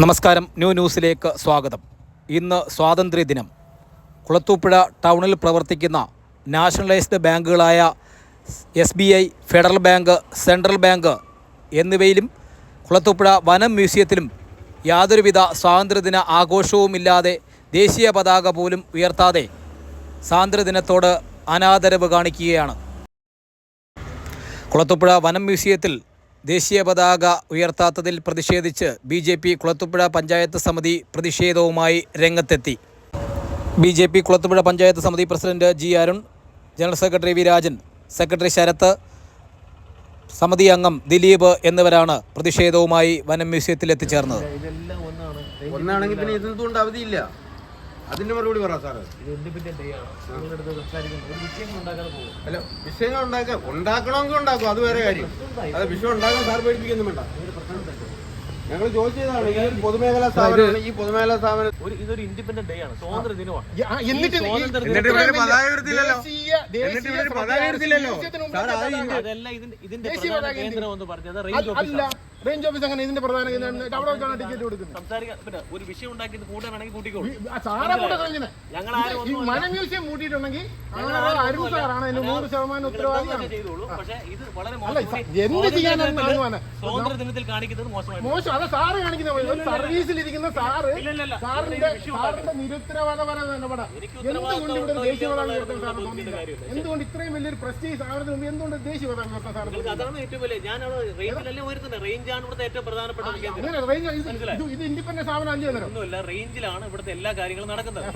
നമസ്കാരം. ന്യൂസിലേക്ക് സ്വാഗതം. ഇന്ന് സ്വാതന്ത്ര്യദിനം. കുളത്തൂപ്പുഴ ടൗണിൽ പ്രവർത്തിക്കുന്ന നാഷണലൈസ്ഡ് ബാങ്കുകളായ SBI, Federal Bank, Central Bank എന്നിവയിലും കുളത്തൂപ്പുഴ വനം മ്യൂസിയത്തിലും യാതൊരുവിധ സ്വാതന്ത്ര്യദിന ആഘോഷവുമില്ലാതെ ദേശീയ പതാക പോലും ഉയർത്താതെ സ്വാതന്ത്ര്യദിനത്തോട് അനാദരവ് കാണിക്കുകയാണ്. കുളത്തൂപ്പുഴ വനം മ്യൂസിയത്തിൽ ദേശീയ പതാക ഉയർത്താത്തതിൽ പ്രതിഷേധിച്ച് BJP കുളത്തൂപ്പുഴ പഞ്ചായത്ത് സമിതി പ്രതിഷേധവുമായി രംഗത്തെത്തി. BJP കുളത്തൂപ്പുഴ പഞ്ചായത്ത് സമിതി president G. Arun, general secretary V. Rajan, secretary Sharath, സമിതി അംഗം ദിലീപ് എന്നിവരാണ് പ്രതിഷേധവുമായി വനം മ്യൂസിയത്തിൽ എത്തിച്ചേർന്നത്. ഒന്നാണെങ്കിൽ പിന്നെ ഇതെന്തുകൊണ്ട് അവധിയില്ല? അതിന്റെ മറുപടി പറ സാറ്. അല്ല, വിഷയങ്ങൾ ഉണ്ടാക്കണമെങ്കിൽ ഉണ്ടാക്കും, അത് വേറെ കാര്യം. അത് വിഷയം ഉണ്ടാക്കാൻ സാർ പേടിപ്പിക്കൊന്നും വേണ്ട. ഞങ്ങൾ ചോദിച്ചതാണ്, ഈ പൊതുമേഖലാ സ്ഥാപനം, ഈ പൊതുമേഖലാ സ്ഥാപനം ഇതൊരു ഇൻഡിപെൻഡന്റ് ഡേ ആണ്, സ്വാതന്ത്ര്യ ദിനമാണ്. അതല്ല ഇതിന്റെ പ്രധാന കേന്ദ്രം എന്ന് പറഞ്ഞത് റേഞ്ച് ഓഫീസ്. അങ്ങനെ ഇതിന്റെ പ്രധാന അവിടെ വെച്ചാണ് ടിക്കറ്റ് കൊടുക്കുന്നത്. സംസാരിക്കാൻ ഒരു വിഷയം ഉണ്ടാക്കിയിട്ട് കൂട്ടാനാണെങ്കിൽ കൂട്ടിക്കോളൂ. ഞങ്ങൾ വന മ്യൂസിയം കൂട്ടിയിട്ടുണ്ടെങ്കിൽ അരുൺ സാറാണ് അതിന് 100% ഉത്തരവാദിയാണ്. ചെയ്തോളൂ. പക്ഷേ ഇത് വളരെ എന്ത് ചെയ്യാനാണ് സ്വാതന്ത്ര്യ ദിനത്തിൽ കാണിക്കുന്നത് മോശം. അത് സാറ് കാണിക്കുന്ന സർവീസിലിരിക്കുന്ന സാറിന്റെ നിരുത്തരവാദപരം നിലപാടാ. എന്തുകൊണ്ട് ഇവിടെ ദേശീയ പതാക ഉയർത്താൻ സാറിന് തോന്നിയില്ല? എന്തുകൊണ്ട് ഇത്രയും വലിയൊരു പ്രസ്റ്റീജ് സ്ഥാപനത്തിന് മുമ്പ് എന്തുകൊണ്ട് ദേശീയ പതാക ഉയർത്താൻ സാറിന്? അതാണ് ഏറ്റവും വലിയ. ഞാൻ റേഞ്ചിലല്ലേ ഉയർത്തുന്നത്. റേഞ്ചാണ് ഇവിടുത്തെ ഏറ്റവും പ്രധാനപ്പെട്ട ഇത് ഇൻഡിപെൻഡന്റ് സ്ഥാപനം അല്ലേ? ഒന്നുമില്ല, റേഞ്ചിലാണ് ഇവിടുത്തെ എല്ലാ കാര്യങ്ങളും നടക്കുന്നത്.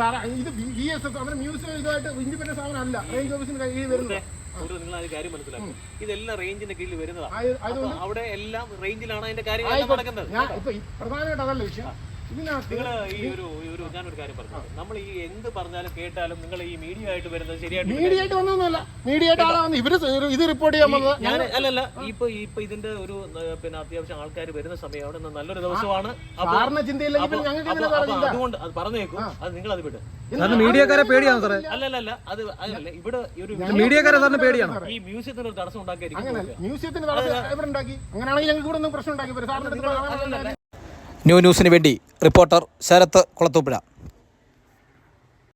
ഇത് VSS അവരുടെ മ്യൂസിയം ഇതായിട്ട് ഇൻഡിപെൻഡന്റ് സ്ഥാപനം അല്ല, റേഞ്ച് ഓഫീസിന് കീഴിൽ വരുന്നത്. നിങ്ങൾ ആ കാര്യം മനസ്സിലാക്കും. ഇതെല്ലാം റേഞ്ചിന്റെ കീഴിൽ വരുന്നതാണ്. അവിടെ എല്ലാം റേഞ്ചിലാണ് അതിന്റെ കാര്യങ്ങൾ നടക്കുന്നത്. പ്രധാനമായിട്ട് അതല്ല വിഷയം. നിങ്ങൾ ഞാനൊരു കാര്യം പറഞ്ഞു, നമ്മൾ ഈ എന്ത് പറഞ്ഞാലും കേട്ടാലും നിങ്ങൾ ഈ മീഡിയ ആയിട്ട് വരുന്നത് ശരിയായിട്ട് മീഡിയ വന്നൊന്നുമല്ല. മീഡിയ ഇത് റിപ്പോർട്ട് ചെയ്യാൻ വന്നത് ഞാൻ അല്ലല്ല. ഇപ്പൊ ഇതിന്റെ ഒരു പിന്നെ അത്യാവശ്യം ആൾക്കാർ വരുന്ന സമയം അവിടെ നല്ലൊരു ദിവസമാണ്. അതുകൊണ്ട് അത് പറഞ്ഞേക്കും. അത് നിങ്ങൾ അത് വിട്. മീഡിയക്കാരെ പേടിയാണ് സാറേ. അല്ലല്ല, അത് അതല്ല. ഇവിടെ ഒരു മീഡിയക്കാരെ സാറിന് പേടിയാണ്. ഈ മ്യൂസിയത്തിന് ഒരു തടസ്സം ഉണ്ടാക്കിയിരിക്കും. മ്യൂസിയത്തിന് ഉണ്ടാക്കി. അങ്ങനെയാണെങ്കിൽ ഞങ്ങൾക്ക് ഇവിടെ പ്രശ്നം ഉണ്ടാക്കി. ന്യൂസിന് വേണ്ടി റിപ്പോർട്ടർ ശരത്ത്, കുളത്തൂപ്പുഴ.